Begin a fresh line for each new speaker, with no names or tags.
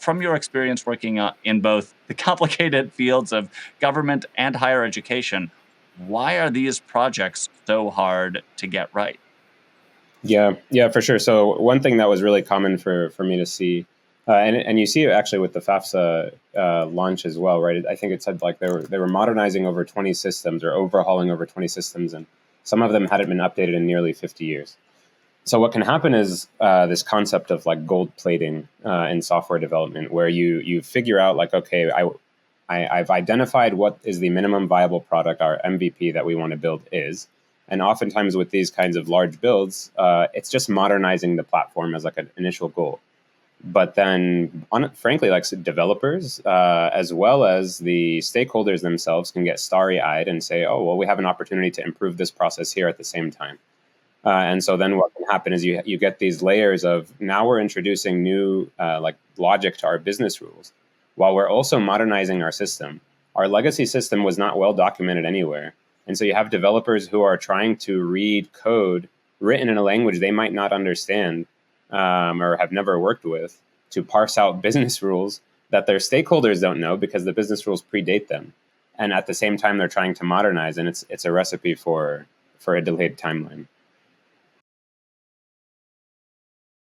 from your experience working in both the complicated fields of government and higher education, why are these projects so hard to get right?
Yeah, for sure. So one thing that was really common for me to see, and you see it actually with the FAFSA launch as well, right? I think it said like they were modernizing over 20 systems or overhauling over 20 systems, and some of them hadn't been updated in nearly 50 years. So what can happen is this concept of like gold plating in software development, where you figure out like, okay, I've identified what is the minimum viable product, our MVP that we want to build is. And oftentimes with these kinds of large builds, it's just modernizing the platform as like an initial goal. But then, frankly, like developers, as well as the stakeholders themselves can get starry-eyed and say, oh, well, we have an opportunity to improve this process here at the same time. And so then what can happen is you get these layers of now we're introducing new like logic to our business rules while we're also modernizing our system. Our legacy system was not well documented anywhere. And so you have developers who are trying to read code written in a language they might not understand or have never worked with to parse out business rules that their stakeholders don't know because the business rules predate them. And at the same time, they're trying to modernize, and it's a recipe for a delayed timeline.